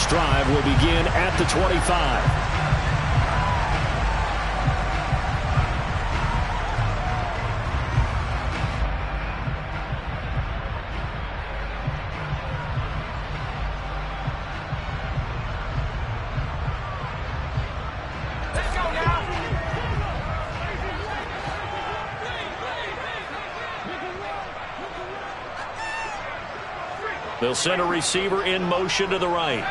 This drive will begin at the 25. They'll send a receiver in motion to the right.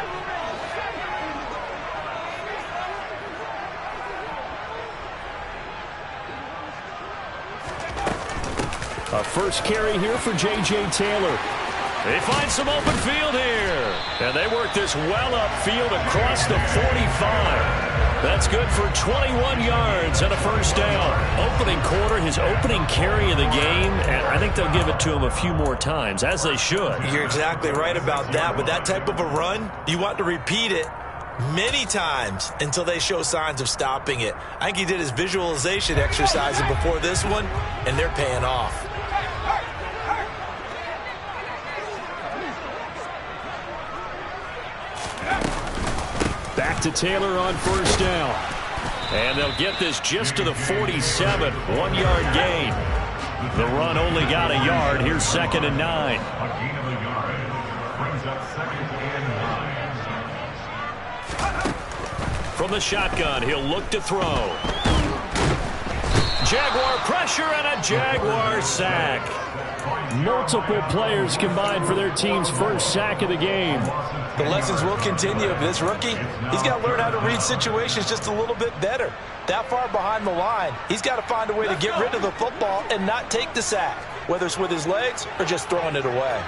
A first carry here for J.J. Taylor. They find some open field here. And they work this well upfield across the 45. That's good for 21 yards and a first down. Opening quarter, his opening carry of the game, and I think they'll give it to him a few more times, as they should. You're exactly right about that. With that type of a run, you want to repeat it many times until they show signs of stopping it. I think he did his visualization exercises before this one, and they're paying off. Back to Taylor on first down. And they'll get this just to the 47. 1 yard gain. The run only got a yard. Here's 2nd and 9. A gain of a yard brings up 2nd and 9. From the shotgun, he'll look to throw. Jaguar pressure and a Jaguar sack. Multiple players combined for their team's first sack of the game. The lessons will continue. This rookie, he's got to learn how to read situations just a little bit better. That far behind the line, he's got to find a way to get rid of the football and not take the sack, whether it's with his legs or just throwing it away.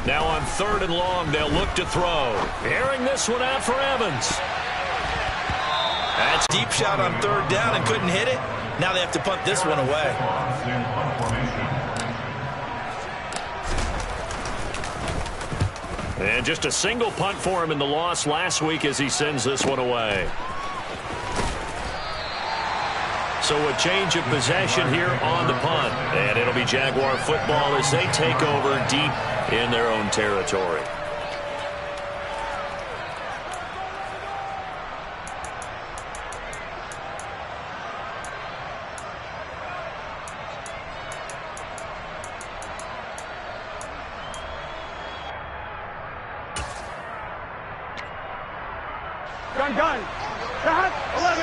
Now on 3rd and long, they'll look to throw. Airing this one out for Evans. That's a deep shot on 3rd down and couldn't hit it. Now they have to punt this one away. And just a single punt for him in the loss last week as he sends this one away. So a change of possession here on the punt. And it'll be Jaguar football as they take over deep in their own territory. Gun. 11.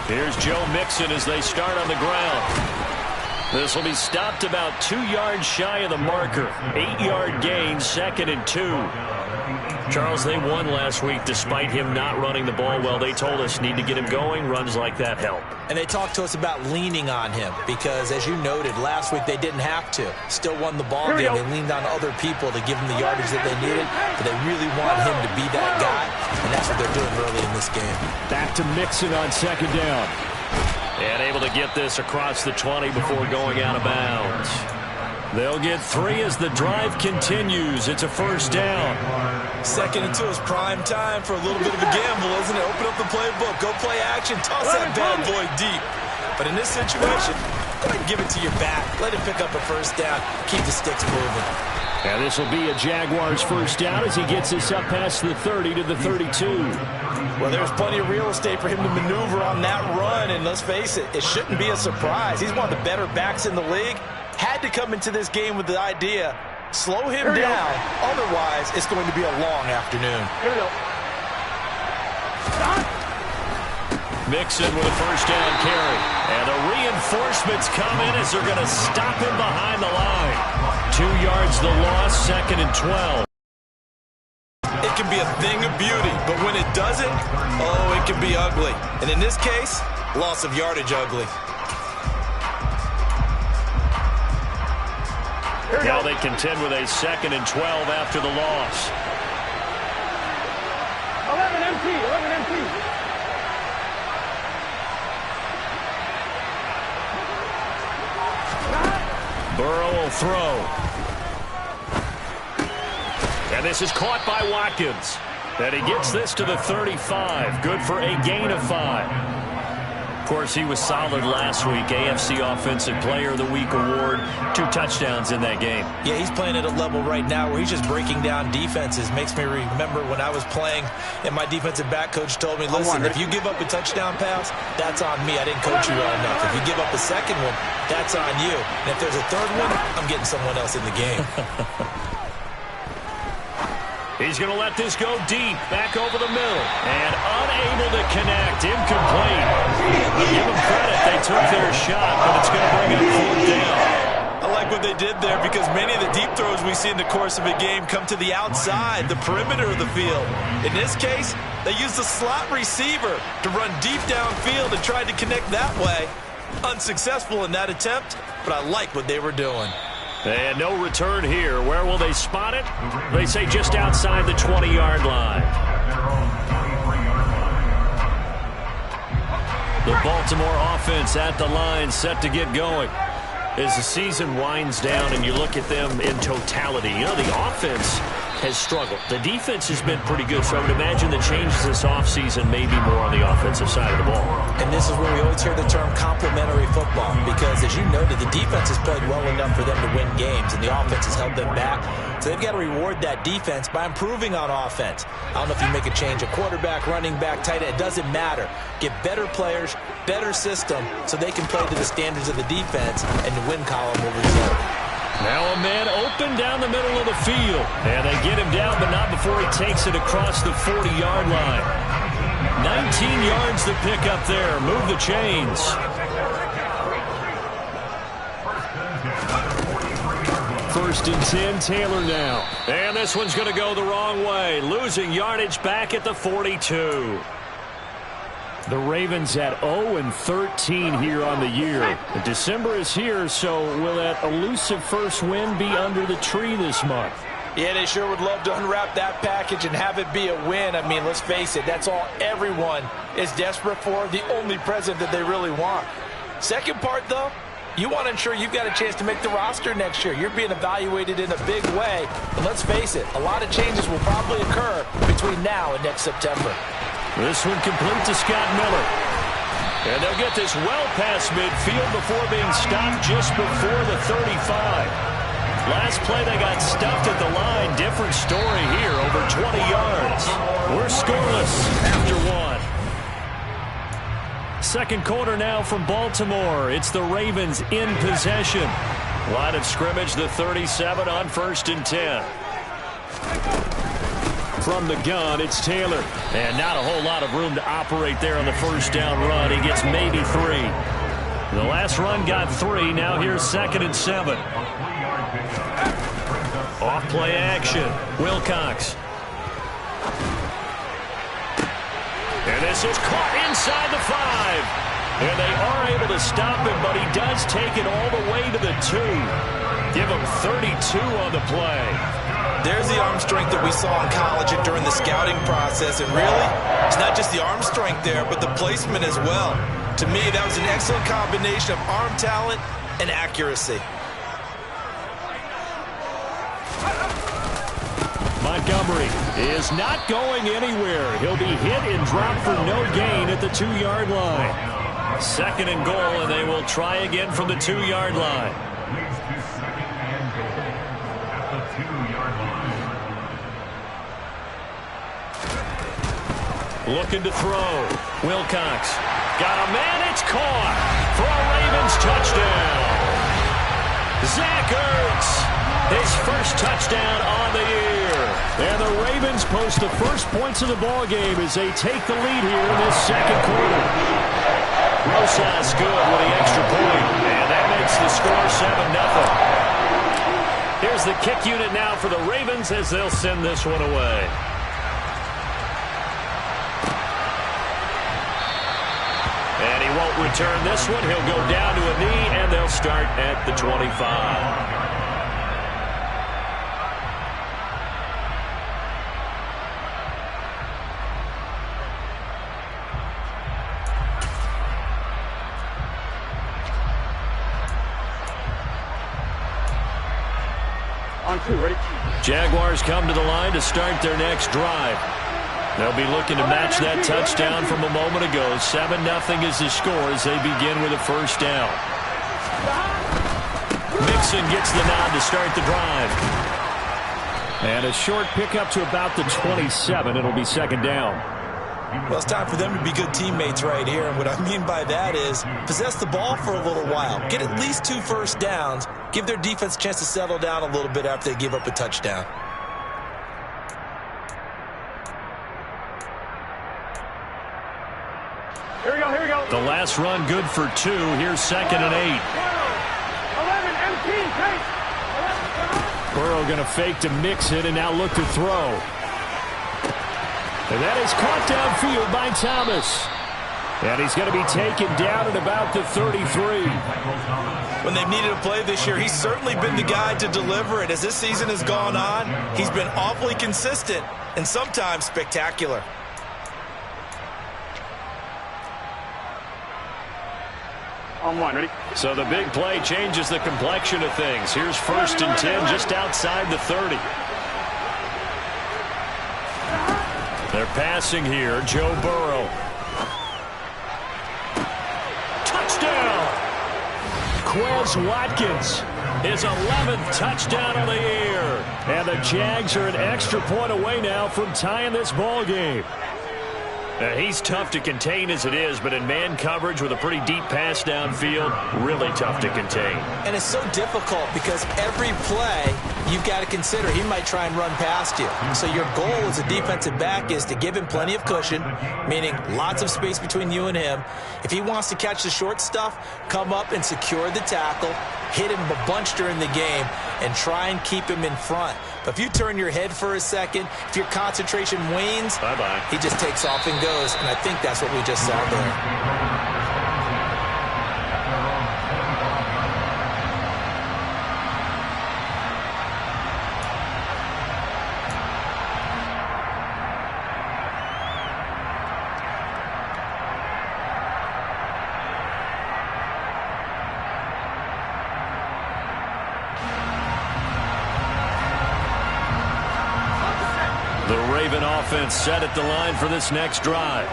Here's Joe Mixon as they start on the ground. This will be stopped about 2 yards shy of the marker. 8-yard gain, 2nd and 2. Charles, they won last week despite him not running the ball well. They told us need to get him going. Runs like that help. And they talked to us about leaning on him because, as you noted, last week they didn't have to. Still won the ball game. They leaned on other people to give them the yardage that they needed, but they really want him to be that guy, and that's what they're doing early in this game. Back to Mixon on 2nd down. And able to get this across the 20 before going out of bounds. They'll get 3 as the drive continues. It's a first down. 2nd and 2 is prime time for a little bit of a gamble, isn't it? Open up the playbook, go play action, toss that bad boy deep. But in this situation, go ahead and give it to your back. Let it pick up a first down. Keep the sticks moving. And this will be a Jaguars first down as he gets this up past the 30 to the 32. Well, there's plenty of real estate for him to maneuver on that run, and let's face it, it shouldn't be a surprise. He's one of the better backs in the league. Had to come into this game with the idea, slow him down, otherwise it's going to be a long afternoon. Here we go. Mixon with a first down carry. And the reinforcements come in as they're going to stop him behind the line. 2 yards the loss, 2nd and 12. It can be a thing of beauty, but when it doesn't, oh, it can be ugly. And in this case, loss of yardage ugly. Now they contend with a 2nd and 12 after the loss. 11 empty. Burrow will throw. And this is caught by Watkins. And he gets this to the 35. Good for a gain of 5. Of course, he was solid last week. AFC Offensive Player of the Week award. 2 touchdowns in that game. Yeah, he's playing at a level right now where he's just breaking down defenses. Makes me remember when I was playing and my defensive back coach told me, listen, if you give up a touchdown pass, that's on me. I didn't coach you well enough. If you give up a second one, that's on you. And if there's a third one, I'm getting someone else in the game. He's going to let this go deep, back over the middle, and unable to connect, incomplete. Give them credit, they took their shot, but it's going to bring up 4th down. I like what they did there because many of the deep throws we see in the course of a game come to the outside, the perimeter of the field. In this case, they used the slot receiver to run deep downfield and tried to connect that way. Unsuccessful in that attempt, but I like what they were doing. And no return here. Where will they spot it? They say just outside the 20-yard line. The Baltimore offense at the line, set to get going. As the season winds down and you look at them in totality, you know, the offense has struggled. The defense has been pretty good, so I would imagine the changes this offseason may be more on the offensive side of the ball. And this is where we always hear the term complementary football because, as you noted, the defense has played well enough for them to win games, and the offense has held them back. So they've got to reward that defense by improving on offense. I don't know if you make a change, a quarterback, running back, tight end, it doesn't matter. Get better players, better system, so they can play to the standards of the defense, and the win column will result. Now a man open down the middle of the field. And they get him down, but not before he takes it across the 40-yard line. 19 yards to pick up there. Move the chains. First and 10, Taylor now. And this one's going to go the wrong way. Losing yardage back at the 42. The Ravens at 0-13 here on the year. December is here, so will that elusive first win be under the tree this month? Yeah, they sure would love to unwrap that package and have it be a win. I mean, let's face it, that's all everyone is desperate for, the only present that they really want. Second part, though, you want to ensure you've got a chance to make the roster next year. You're being evaluated in a big way. And let's face it, a lot of changes will probably occur between now and next September. This one complete to Scott Miller. And they'll get this well past midfield before being stopped just before the 35. Last play they got stuffed at the line. Different story here, over 20 yards. We're scoreless after 1. Second quarter now from Baltimore. It's the Ravens in possession. Line of scrimmage, the 37 on 1st and 10. From the gun, it's Taylor. And not a whole lot of room to operate there on the first down run. He gets maybe 3. The last run got 3. Now here's 2nd and 7. Off play action. Wilcox. And this is caught inside the 5. And they are able to stop him, but he does take it all the way to the 2. Give him 32 on the play. There's the arm strength that we saw in college and during the scouting process. And really, it's not just the arm strength there, but the placement as well. To me, that was an excellent combination of arm talent and accuracy. Montgomery is not going anywhere. He'll be hit and dropped for no gain at the 2-yard line. 2nd and goal, and they will try again from the 2-yard line. Looking to throw. Wilcox. Got a man. It's caught for a Ravens touchdown. Zach Ertz. His first touchdown on the year. And the Ravens post the first points of the ball game as they take the lead here in this second quarter. Rosas good with the extra point. And that makes the score 7-0. Here's the kick unit now for the Ravens as they'll send this one away. And he won't return this one. He'll go down to a knee, and they'll start at the 25. On 2, ready? Jaguars come to the line to start their next drive. They'll be looking to match that touchdown from a moment ago. 7-0 is the score as they begin with a first down. Mixon gets the nod to start the drive. And a short pickup to about the 27. It'll be second down. Well, it's time for them to be good teammates right here. And what I mean by that is possess the ball for a little while. Get at least 2 first downs. Give their defense a chance to settle down a little bit after they give up a touchdown. Here we go, here we go. The last run good for 2. Here's 2nd and 8. 11, empty, take. Burrow going to fake to Mixon and now look to throw. And that is caught downfield by Thomas. And he's going to be taken down at about the 33. When they've needed a play this year, he's certainly been the guy to deliver it. As this season has gone on, he's been awfully consistent and sometimes spectacular. On one, ready? So the big play changes the complexion of things. Here's 1st and 10 just outside the 30. They're passing here. Joe Burrow. Touchdown! Quez Watkins. His 11th touchdown of the year. And the Jags are an extra point away now from tying this ball game. He's tough to contain as it is, but in man coverage with a pretty deep pass downfield, really tough to contain. And it's so difficult because every play you've got to consider he might try and run past you. So your goal as a defensive back is to give him plenty of cushion, meaning lots of space between you and him. If he wants to catch the short stuff, come up and secure the tackle, hit him a bunch during the game, and try and keep him in front. But if you turn your head for a second, if your concentration wanes, bye-bye. He just takes off and goes, and I think that's what we just saw there. Offense set at the line for this next drive.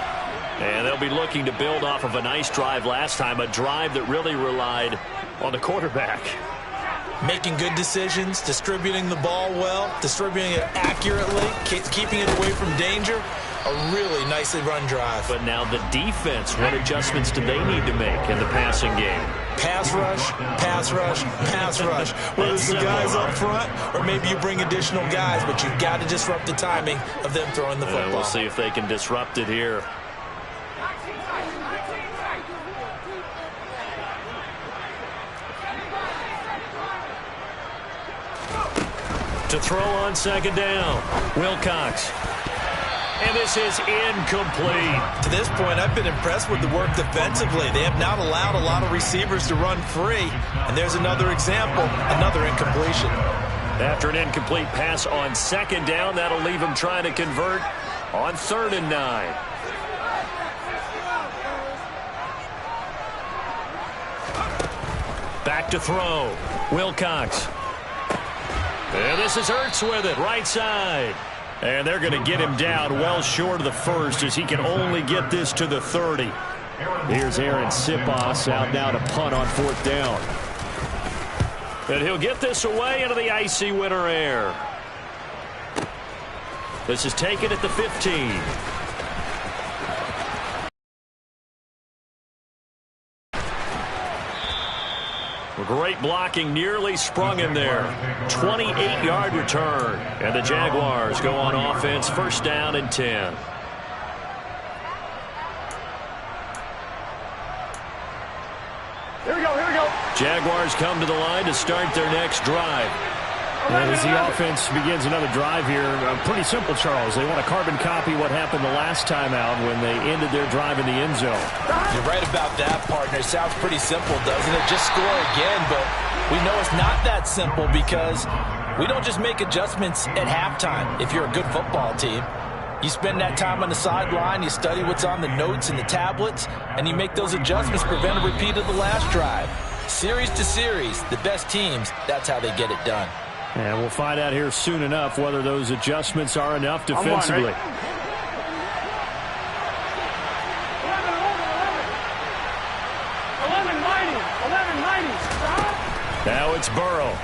And they'll be looking to build off of a nice drive last time, a drive that really relied on the quarterback. Making good decisions, distributing the ball well, distributing it accurately, keeping it away from danger. A really nicely run drive. But now the defense, what adjustments do they need to make in the passing game? Pass rush, pass rush, pass rush. Whether it's the guys up front or maybe you bring additional guys, but you've got to disrupt the timing of them throwing the football. We'll see if they can disrupt it here. To throw on 2nd down, Wilcox. And this is incomplete. To this point, I've been impressed with the work defensively. They have not allowed a lot of receivers to run free. And there's another example, another incompletion. After an incomplete pass on 2nd down, that'll leave him trying to convert on 3rd and 9. Back to throw. Wilcox. And this is Ertz with it, right side. And they're going to get him down well short of the 1st as he can only get this to the 30. Here's Aaron Sipos out now to punt on 4th down. And he'll get this away into the icy winter air. This is taken at the 15. Great blocking, nearly sprung him there. 28-yard return. And the Jaguars go on offense, 1st down and 10. Here we go, here we go. Jaguars come to the line to start their next drive. And as the offense begins another drive here, pretty simple, Charles. They want to carbon copy what happened the last time out when they ended their drive in the end zone. You're right about that, partner. It sounds pretty simple, doesn't it? Just score again, but we know it's not that simple because we don't just make adjustments at halftime if you're a good football team. You spend that time on the sideline, you study what's on the notes and the tablets, and you make those adjustments, prevent a repeat of the last drive. Series to series, the best teams, that's how they get it done. And we'll find out here soon enough whether those adjustments are enough defensively. 11 mighty. Now it's Burrow.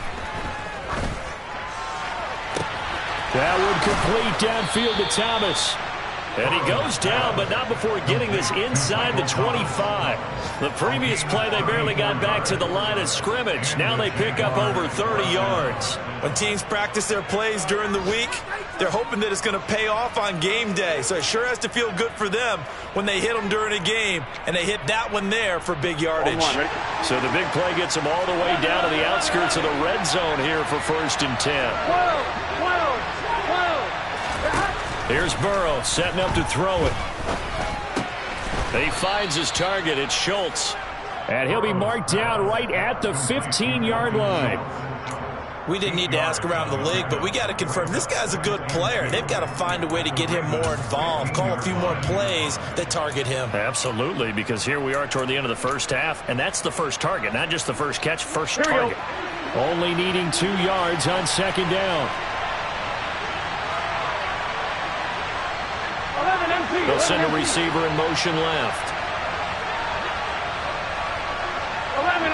That would complete downfield to Thomas. And he goes down, but not before getting this inside the 25. The previous play, they barely got back to the line of scrimmage. Now they pick up over 30 yards. When teams practice their plays during the week, they're hoping that it's going to pay off on game day. So it sure has to feel good for them when they hit them during a game, and they hit that one there for big yardage. So the big play gets them all the way down to the outskirts of the red zone here for 1st and 10. Here's Burrow setting up to throw it. He finds his target. It's Schultz. And he'll be marked down right at the 15-yard line. We didn't need to ask around the league, but we got to confirm this guy's a good player. They've got to find a way to get him more involved, call a few more plays that target him. Absolutely, because here we are toward the end of the first half, and that's the first target, not just the first catch, first target. Only needing 2 yards on 2nd down. They'll send a receiver in motion left. 11.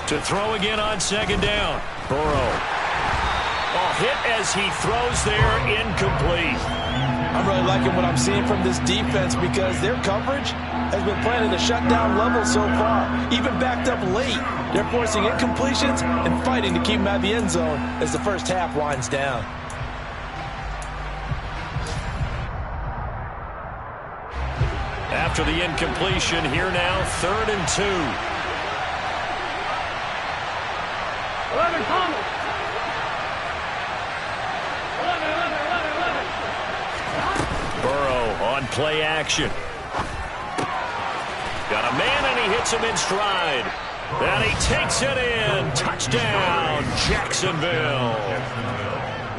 To throw again on 2nd down. Burrow. Hit as he throws there, incomplete. I'm really liking what I'm seeing from this defense because their coverage has been playing at a shutdown level so far. Even backed up late, they're forcing incompletions and fighting to keep them out of the end zone as the first half winds down. After the incompletion, here now, 3rd and 2. 11 Thomas. 11. Burrow on play action. Got a man, and he hits him in stride. And he takes it in. Touchdown, Jacksonville.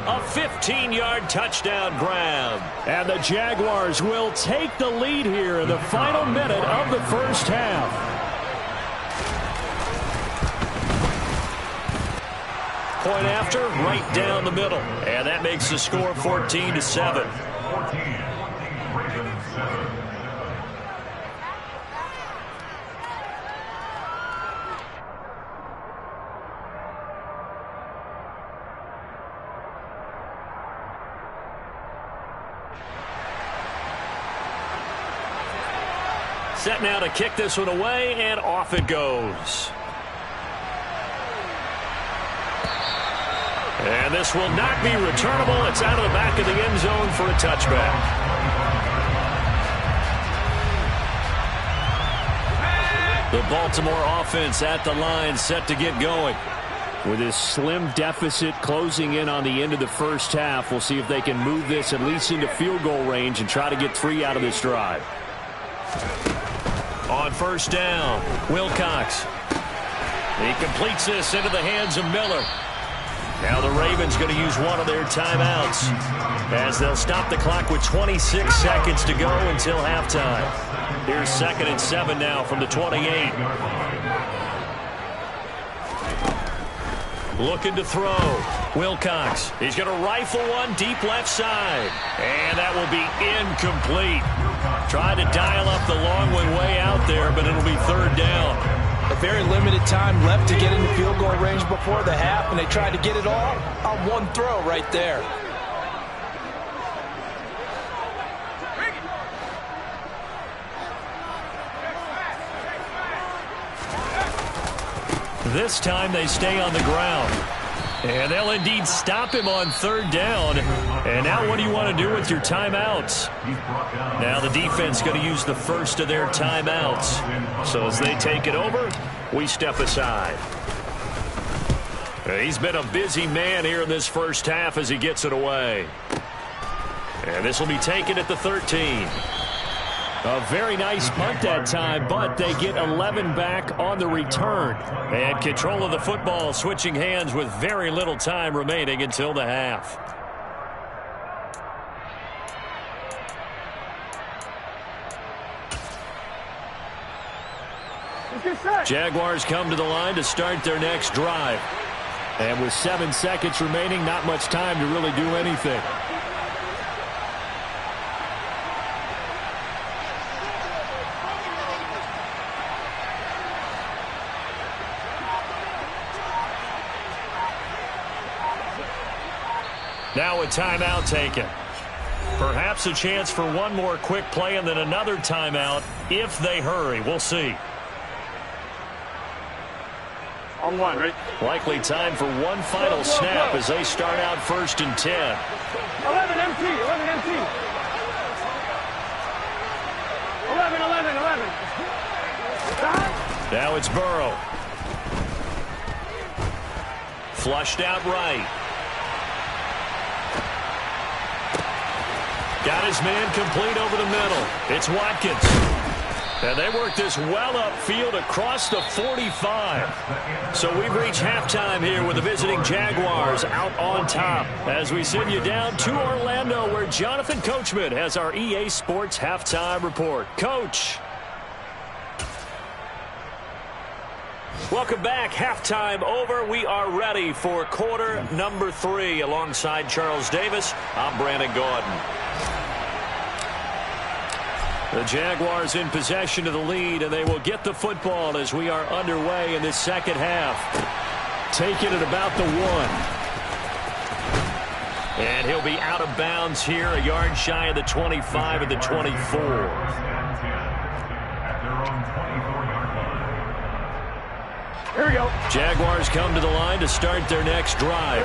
A 15-yard touchdown grab. And the Jaguars will take the lead here in the final minute of the first half. Point after, right down the middle. And that makes the score 14-7. Set now to kick this one away, and off it goes. And this will not be returnable. It's out of the back of the end zone for a touchback. The Baltimore offense at the line, set to get going. With this slim deficit closing in on the end of the first half, we'll see if they can move this at least into field goal range and try to get 3 out of this drive. On 1st down, Wilcox. He completes this into the hands of Miller. Now the Ravens going to use one of their timeouts as they'll stop the clock with 26 seconds to go until halftime. Here's 2nd and 7 now from the 28. Looking to throw. Wilcox. He's going to rifle one deep left side. And that will be incomplete. Trying to dial up the long one way out there, but it'll be 3rd down. A very limited time left to get into field goal range before the half, and they tried to get it all on one throw right there. This time they stay on the ground. And they'll indeed stop him on 3rd down. And now what do you want to do with your timeouts? Now the defense going to use the first of their timeouts. So as they take it over, we step aside. He's been a busy man here in this first half as he gets it away. And this will be taken at the 13. A very nice punt that time, but they get 11 back on the return. And control of the football switching hands with very little time remaining until the half. Get set. Jaguars come to the line to start their next drive. And with 7 seconds remaining, not much time to really do anything. Now a timeout taken. Perhaps a chance for one more quick play and then another timeout if they hurry. We'll see. On one, right? Likely time for one final snap as they start out 1st and 10. 11 MT, 11 MT. 11, 11, 11. Stop. Now it's Burrow. Flushed out right. Got his man complete over the middle. It's Watkins. And they work this well upfield across the 45. So we've reached halftime here with the visiting Jaguars out on top. As we send you down to Orlando, where Jonathan Coachman has our EA Sports halftime report. Coach. Welcome back. Halftime over. We are ready for quarter number 3. Alongside Charles Davis, I'm Brandon Gordon. The Jaguars in possession of the lead, and they will get the football as we are underway in this second half. Taking it about the 1. And he'll be out of bounds here, a yard shy of the 25 at the 24. Here we go. Jaguars come to the line to start their next drive.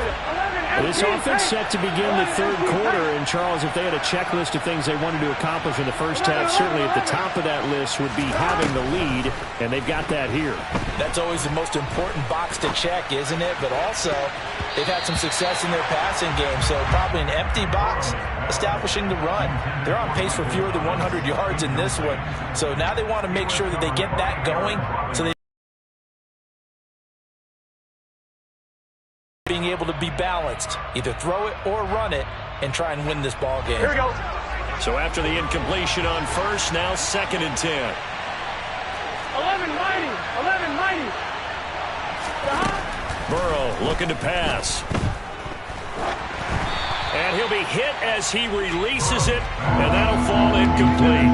This offense set to begin the third quarter, and Charles, if they had a checklist of things they wanted to accomplish in the first half, certainly at the top of that list would be having the lead, and they've got that here. That's always the most important box to check, isn't it? But also, they've had some success in their passing game, so probably an empty box establishing the run. They're on pace for fewer than 100 yards in this one, so now they want to make sure that they get that going so they being able to be balanced, either throw it or run it, and try and win this ball game. Here we go. So after the incompletion on first, now 2nd and 10. 11 mighty. 11 mighty. Burrow looking to pass. And he'll be hit as he releases it, and that'll fall incomplete.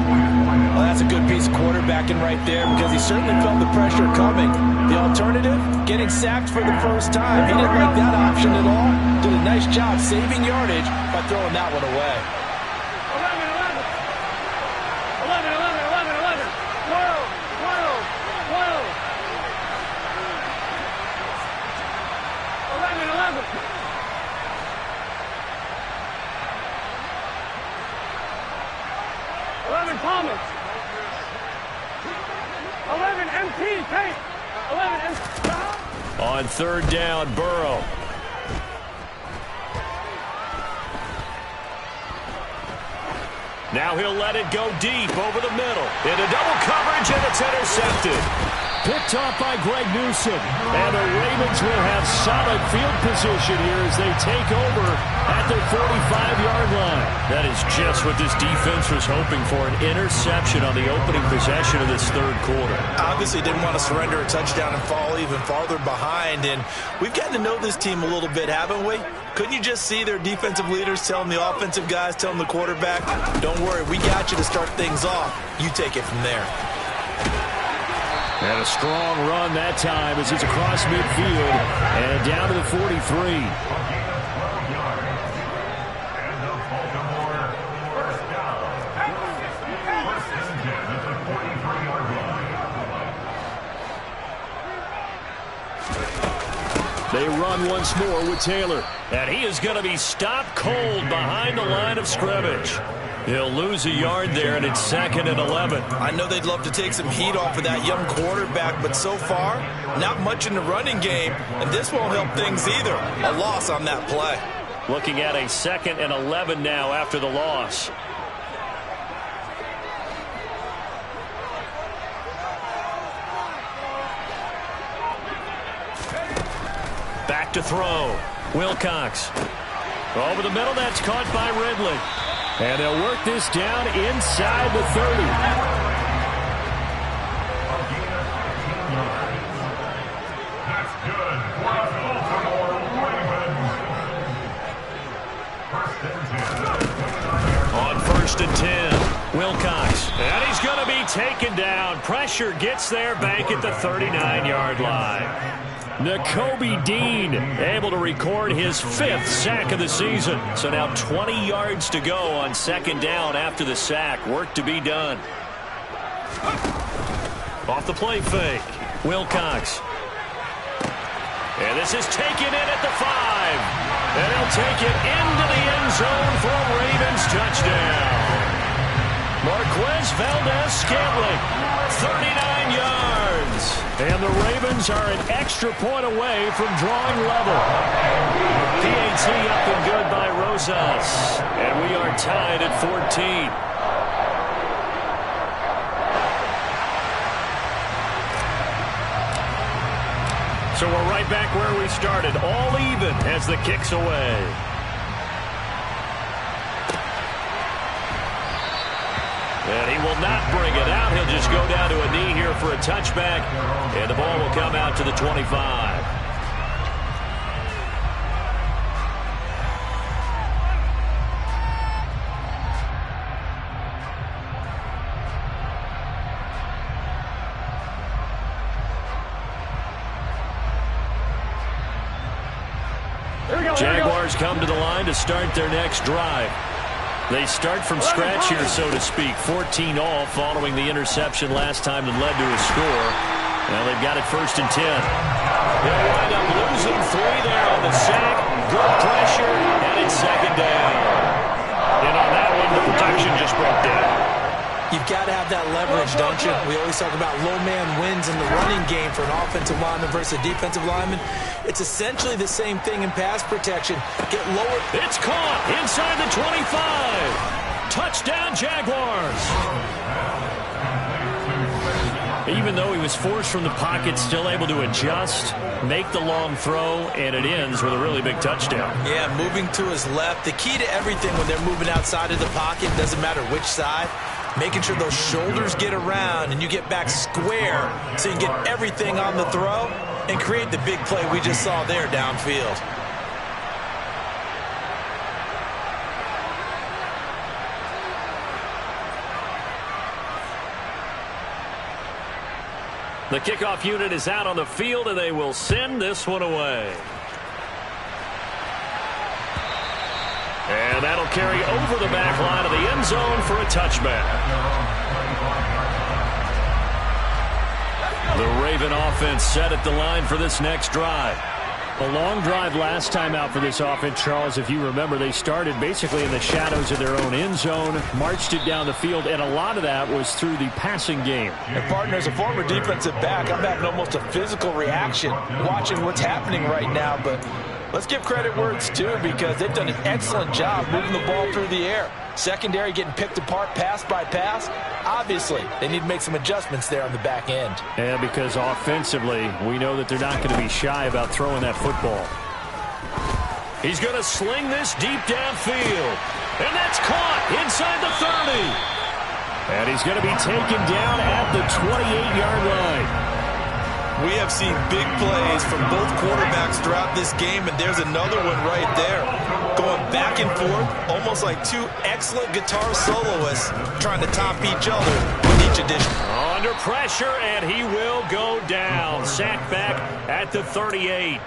Well, that's a good piece of quarterbacking right there because he certainly felt the pressure coming. The alternative, getting sacked for the first time. He didn't like that option at all. Did a nice job saving yardage by throwing that one away. 11, 11. 11, 11, 11, 11. 12, 12, 12. 11, 11. 11 Thomas. 11 MT, Tate. 11 MT. On 3rd down, Burrow. Now he'll let it go deep over the middle. Into double coverage, and it's intercepted. Picked off by Greg Newsom. And the Ravens will have solid field position here as they take over at their 45-yard line. That is just what this defense was hoping for, an interception on the opening possession of this third quarter. Obviously didn't want to surrender a touchdown and fall even farther behind. And we've gotten to know this team a little bit, haven't we? Couldn't you just see their defensive leaders telling the offensive guys, telling the quarterback, don't worry, we got you to start things off. You take it from there. And a strong run that time as it's across midfield and down to the 43. They run once more with Taylor. And he is going to be stopped cold behind the line of scrimmage. He'll lose a yard there, and it's 2nd and 11. I know they'd love to take some heat off of that young quarterback, but so far, not much in the running game, and this won't help things either. A loss on that play. Looking at a 2nd and 11 now after the loss. Back to throw. Wilcox. Over the middle, that's caught by Ridley. And they'll work this down inside the 30. Good for the Baltimore Ravens. First and 10. On 1st and 10, Wilcox. And he's going to be taken down. Pressure gets there back at the 39-yard line. Nakobe Dean able to record his 5th sack of the season. So now 20 yards to go on 2nd down after the sack. Work to be done. Off the play fake, Wilcox. And this is taken in at the 5. And he'll take it into the end zone for a Ravens touchdown. Marquez Valdez-Scantling, 39 yards. And the Ravens are an extra point away from drawing level. PAT up and good by Rosas. And we are tied at 14. So we're right back where we started, all even as the kick's away. And he will not bring it out. He'll just go down to a knee here for a touchback. And the ball will come out to the 25. Jaguars come to the line to start their next drive. They start from scratch here, so to speak. 14 all following the interception last time that led to a score. Now they've got it 1st and 10. They'll wind up losing 3 there on the sack. Good pressure, and it's 2nd down. And on that one, the protection just broke down. You've got to have that leverage, don't you? We always talk about low man wins in the running game for an offensive lineman versus a defensive lineman. It's essentially the same thing in pass protection. Get lower. It's caught inside the 25. Touchdown, Jaguars. Even though he was forced from the pocket, still able to adjust, make the long throw, and it ends with a really big touchdown. Yeah, moving to his left. The key to everything when they're moving outside of the pocket, doesn't matter which side, making sure those shoulders get around and you get back square so you get everything on the throw and create the big play we just saw there downfield. The kickoff unit is out on the field, and they will send this one away. And that'll carry over the back line of the end zone for a touchback. The Raven offense set at the line for this next drive. A long drive last time out for this offense, Charles. If you remember, they started basically in the shadows of their own end zone, marched it down the field, and a lot of that was through the passing game. And partner, as a former defensive back, I'm having almost a physical reaction watching what's happening right now. But let's give credit where it's due, because they've done an excellent job moving the ball through the air. Secondary getting picked apart pass by pass. Obviously, they need to make some adjustments there on the back end. And because offensively, we know that they're not going to be shy about throwing that football. He's going to sling this deep downfield. And that's caught inside the 30. And he's going to be taken down at the 28-yard line. We have seen big plays from both quarterbacks throughout this game, and there's another one right there. Going back and forth, almost like two excellent guitar soloists trying to top each other with each addition. Under pressure, and he will go down. Sacked back at the 38.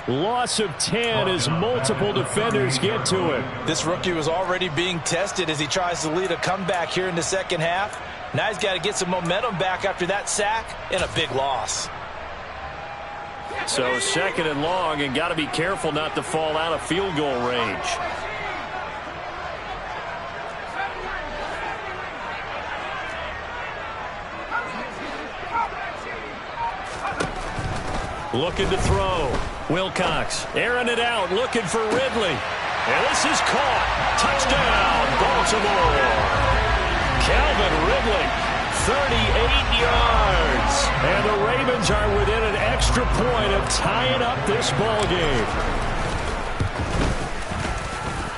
Loss of 10 as multiple defenders get to it. This rookie was already being tested as he tries to lead a comeback here in the second half. Now he's got to get some momentum back after that sack and a big loss. So 2nd and long, and got to be careful not to fall out of field goal range. Looking to throw. Wilcox airing it out, looking for Ridley. And this is caught. Touchdown, Baltimore. Calvin Ridley, 38 yards. And the Ravens are within an extra point of tying up this ball game.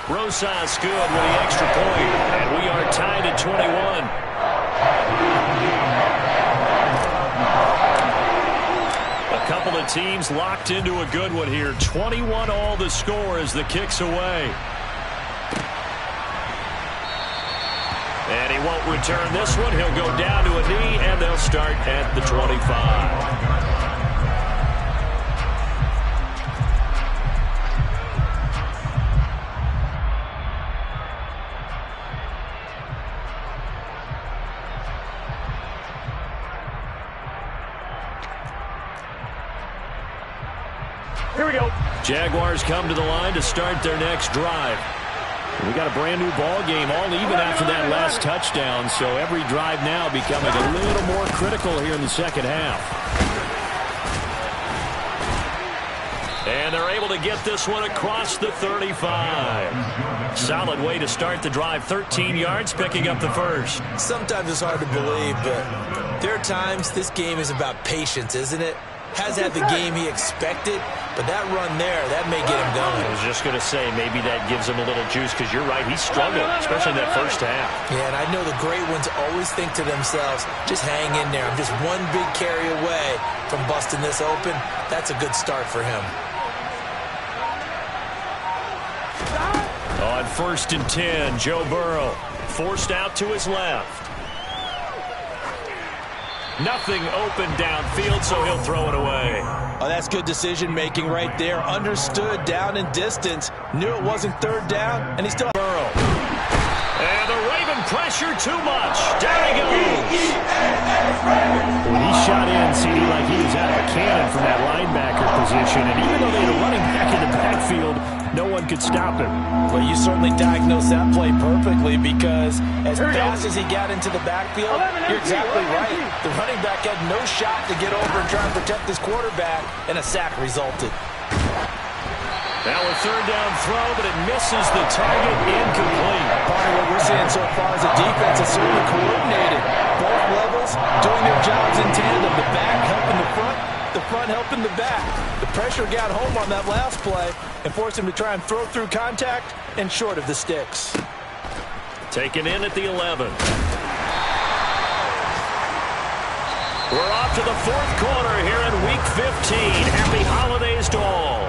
Rosas good with the extra point, and we are tied at 21. A couple of teams locked into a good one here. 21 all the score as the kick's away. And he won't return this one. He'll go down to a knee, and they'll start at the 25. Here we go. Jaguars come to the line to start their next drive. We got a brand new ball game, all even after that last touchdown, so every drive now becoming a little more critical here in the second half. And they're able to get this one across the 35. Solid way to start the drive. 13 yards, picking up the first. Sometimes it's hard to believe, but there are times this game is about patience, isn't it? Has had the game he expected, but that run there, that may get him going. I was just going to say, maybe that gives him a little juice, because you're right, he struggled, especially in that first half. Yeah, and I know the great ones always think to themselves, just hang in there. I'm just one big carry away from busting this open. That's a good start for him. On 1st and 10, Joe Burrow forced out to his left. Nothing open downfield, so he'll throw it away. Oh, that's good decision-making right there. Understood down in distance. Knew it wasn't third down, and he still... Burrow. And the Raven pressure too much. Down he goes. When he shot in, CD, like he was out of a cannon from that linebacker position. And even though they had a running back in the backfield, no one could stop him. Well, you certainly diagnosed that play perfectly, because as fast as he got into the backfield, you're exactly right. The running back had no shot to get over and try and protect his quarterback, and a sack resulted. Now a third down throw, but it misses the target, incomplete. Part of what we're seeing so far is the defense is certainly coordinated. Both levels doing their jobs in tandem. The back helping the front helping the back. The pressure got home on that last play and forced him to try and throw through contact and short of the sticks. Taken in at the 11. We're off to the fourth quarter here in Week 15. Happy holidays to all.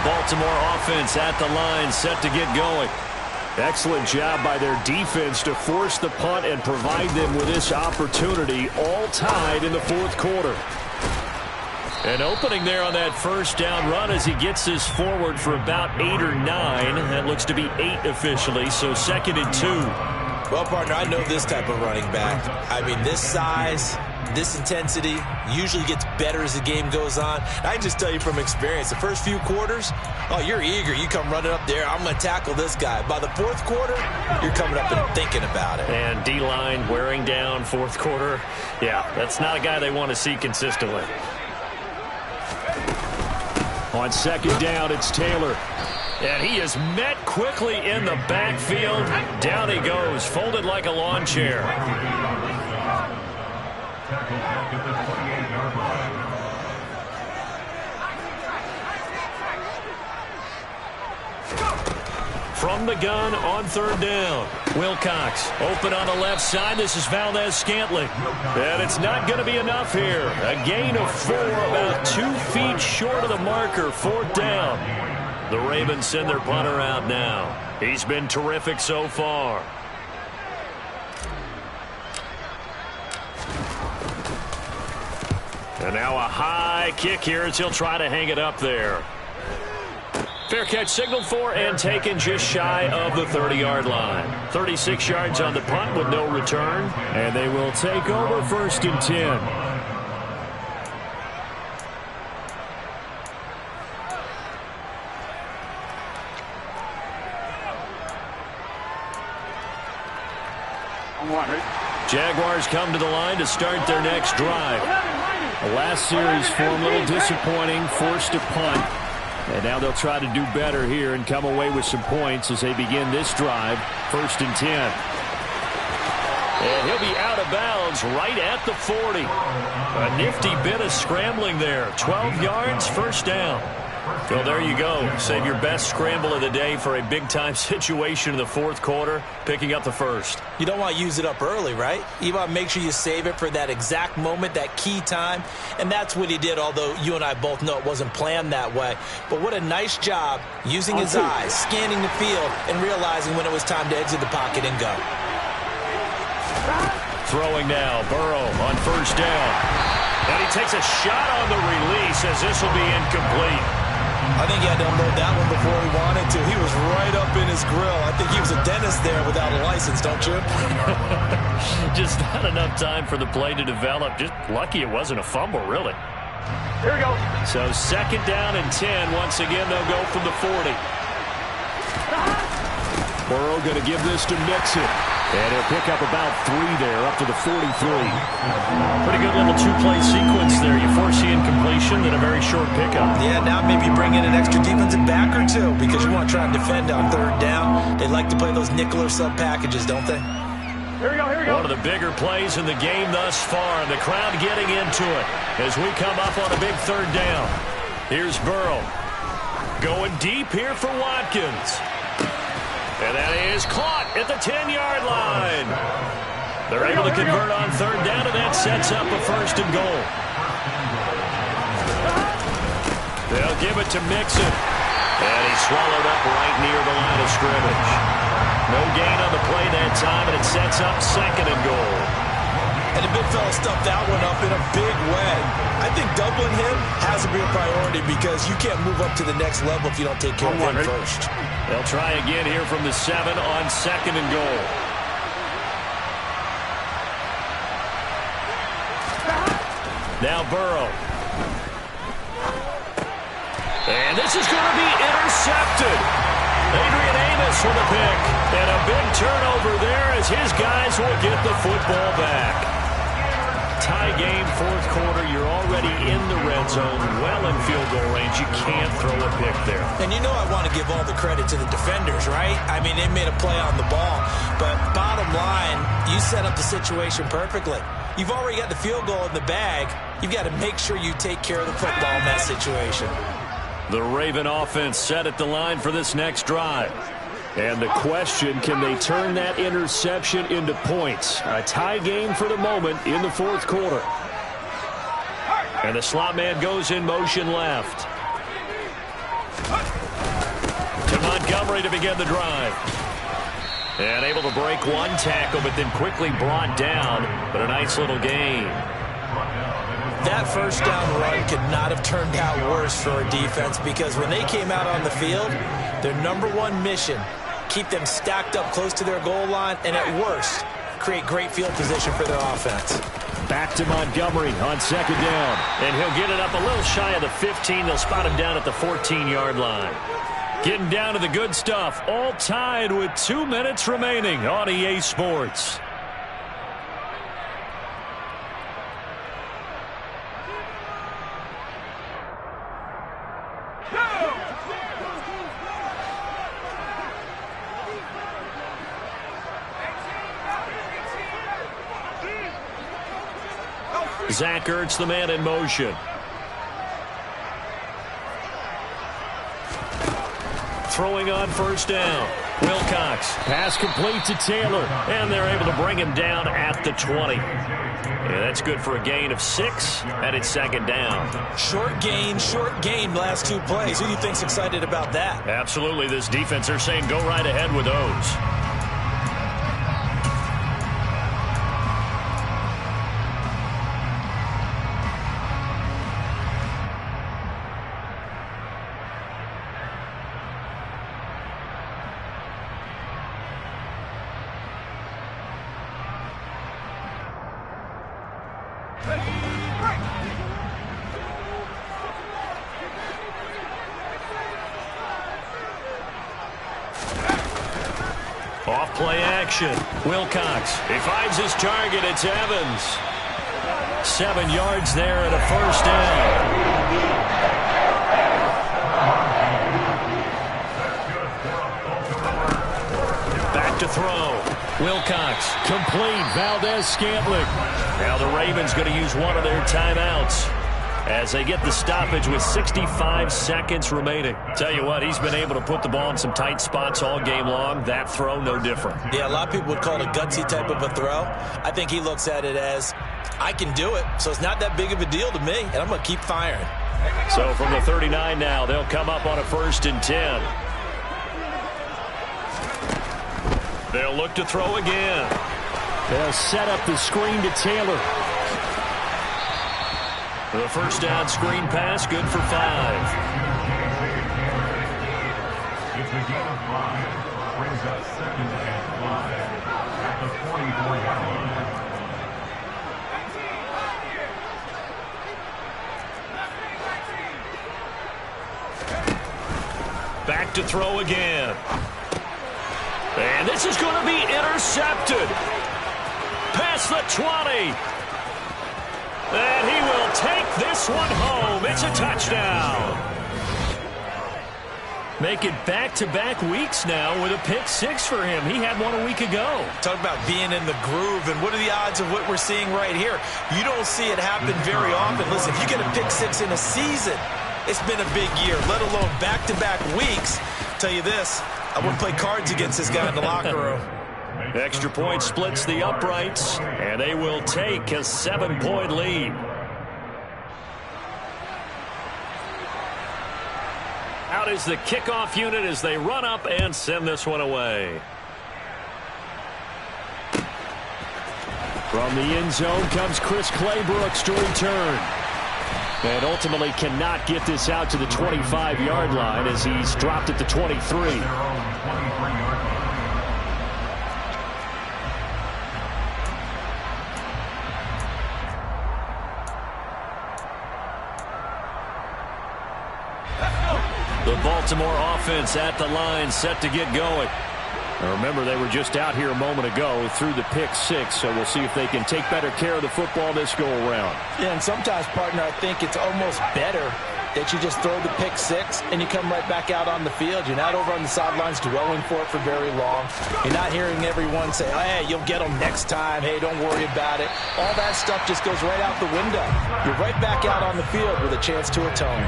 Baltimore offense at the line, set to get going. Excellent job by their defense to force the punt and provide them with this opportunity, all tied in the fourth quarter. An opening there on that first down run as he gets this forward for about 8 or 9. That looks to be 8 officially, so 2nd and 2. Well, partner, I know this type of running back. I mean, this size, this intensity usually gets better as the game goes on. I can just tell you from experience, the first few quarters, oh, you're eager. You come running up there, I'm going to tackle this guy. By the fourth quarter, you're coming up and thinking about it. And D-line wearing down fourth quarter. Yeah, that's not a guy they want to see consistently. On 2nd down, it's Taylor. And he is met quickly in the backfield. Down he goes, folded like a lawn chair. From the gun on 3rd down. Wilcox open on the left side. This is Valdez-Scantling. And it's not going to be enough here. A gain of 4, about 2 feet short of the marker. 4th down. The Ravens send their punter out now. He's been terrific so far. And now a high kick here as he'll try to hang it up there. Fair catch signaled for and taken just shy of the 30-yard line. 36 yards on the punt with no return. And they will take over 1st and 10. Jaguars come to the line to start their next drive. The last series for them, a little disappointing, forced a punt. And now they'll try to do better here and come away with some points as they begin this drive, 1st and 10. And he'll be out of bounds right at the 40. A nifty bit of scrambling there. 12 yards, 1st down. Well, there you go. Save your best scramble of the day for a big-time situation in the 4th quarter, picking up the 1st. You don't want to use it up early, right? You want to make sure you save it for that exact moment, that key time. And that's what he did, although you and I both know it wasn't planned that way. But what a nice job using his eyes, scanning the field, and realizing when it was time to exit the pocket and go. Throwing now, Burrow on 1st down. And he takes a shot on the release as this will be incomplete. I think he had to unload that one before he wanted to. He was right up in his grill. I think he was a dentist there without a license, don't you? Just not enough time for the play to develop. Just lucky it wasn't a fumble, really. Here we go. So 2nd down and 10. Once again, they'll go from the 40. Burrow going to give this to Mixon. And he'll pick up about 3 there, up to the 43. Pretty good little 2-play sequence there. You force the incompletion, then a very short pickup. Yeah, now maybe bring in an extra defensive back or two because you want to try and defend on 3rd down. They like to play those nickel or sub packages, don't they? Here we go, here we go. One of the bigger plays in the game thus far, and the crowd getting into it as we come up on a big 3rd down. Here's Burrow. Going deep here for Watkins. And that is caught at the 10-yard line. They're able to convert on 3rd down, and that sets up a 1st and goal. They'll give it to Mixon. And he's swallowed up right near the line of scrimmage. No gain on the play that time, and it sets up 2nd and goal. And the big fella stuffed that one up in a big way. I think doubling him has to be a priority because you can't move up to the next level if you don't take care of him first. They'll try again here from the 7 on 2nd and goal. Now Burrow. And this is going to be intercepted. Adrian Amos with a pick. And a big turnover there as his guys will get the football back. Tie game, 4th quarter. You're already in the red zone, well in field goal range. You can't throw a pick there. And you know I want to give all the credit to the defenders, right? I mean, they made a play on the ball. But bottom line, you set up the situation perfectly. You've already got the field goal in the bag. You've got to make sure you take care of the football in that situation. The Raven offense set at the line for this next drive. And the question, can they turn that interception into points? A tie game for the moment in the 4th quarter. And the slot man goes in motion left. To Montgomery to begin the drive. And able to break one tackle, but then quickly brought down. But a nice little gain. That 1st down run could not have turned out worse for a defense because when they came out on the field, their #1 mission, keep them stacked up close to their goal line, and at worst, create great field position for their offense. Back to Montgomery on 2nd down. And he'll get it up a little shy of the 15. They'll spot him down at the 14-yard line. Getting down to the good stuff, all tied with 2 minutes remaining on EA Sports. Zach Ertz, the man in motion. Throwing on 1st down. Wilcox. Pass complete to Taylor. And they're able to bring him down at the 20. And that's good for a gain of 6, and it's 2nd down. Short gain last 2 plays. Who do you think's excited about that? Absolutely. This defense, they're saying go right ahead with those. action. Wilcox, he finds his target. It's Evans. 7 yards there and a first down. To throw. Wilcox, complete. Valdez-Scantling. Now the Ravens going to use one of their timeouts as they get the stoppage with 65 seconds remaining. Tell you what, he's been able to put the ball in some tight spots all game long. That throw, no different. Yeah, a lot of people would call it a gutsy type of a throw. I think he looks at it as, I can do it, so it's not that big of a deal to me, and I'm going to keep firing. So from the 39 now, they'll come up on a 1st and 10. They'll look to throw again. They'll set up the screen to Taylor. The first down screen pass, good for 5. It's a gain of 5. Brings us 2nd and 5 at the 44-yard line. Back to throw again. And this is going to be intercepted. Past the 20. And he will take this one home. It's a touchdown. Make it back-to-back weeks now with a pick 6 for him. He had one a week ago. Talk about being in the groove, and what are the odds of what we're seeing right here? You don't see it happen very often. Listen, if you get a pick 6 in a season, it's been a big year, let alone back-to-back weeks. Tell you this, I wouldn't play cards against this guy in the locker room. Extra point splits the uprights, and they will take a 7-point lead. Out is the kickoff unit as they run up and send this one away. From the end zone comes Chris Claybrooks to return. And ultimately cannot get this out to the 25-yard line as he's dropped at the 23. The Baltimore offense at the line, set to get going. Now remember, they were just out here a moment ago through the pick 6, so we'll see if they can take better care of the football this go-around. Yeah, and sometimes, partner, I think it's almost better that you just throw the pick 6 and you come right back out on the field. You're not over on the sidelines dwelling for it for very long. You're not hearing everyone say, hey, you'll get them next time. Hey, don't worry about it. All that stuff just goes right out the window. You're right back out on the field with a chance to atone.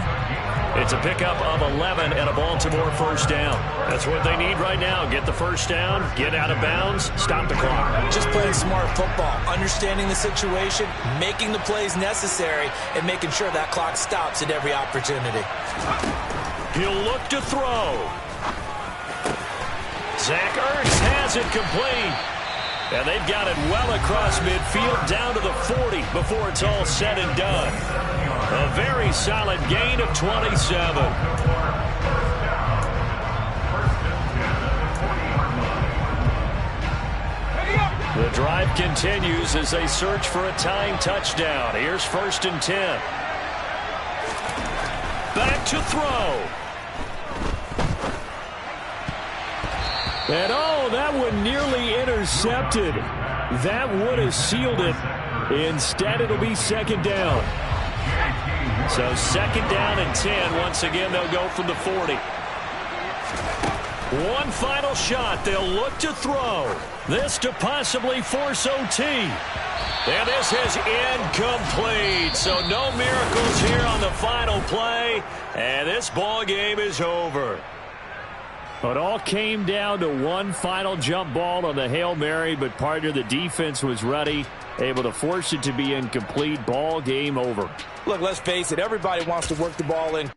It's a pickup of 11 and a Baltimore first down. That's what they need right now. Get the first down, get out of bounds, stop the clock. Just playing smart football, understanding the situation, making the plays necessary, and making sure that clock stops at every opportunity. He'll look to throw. Zach Ertz has it complete. And they've got it well across midfield down to the 40 before it's all said and done. A very solid gain of 27. The drive continues as they search for a tying touchdown. Here's 1st and 10. Back to throw. And oh, that one nearly intercepted. That would have sealed it. Instead, it'll be 2nd down. So 2nd down and 10. Once again, they'll go from the 40. One final shot. They'll look to throw. This to possibly force OT. And this is incomplete. So no miracles here on the final play. And this ball game is over. It all came down to one final jump ball on the Hail Mary, but partner, the defense was ready, able to force it to be incomplete. Ball game over. Look, let's face it, everybody wants to work the ball in.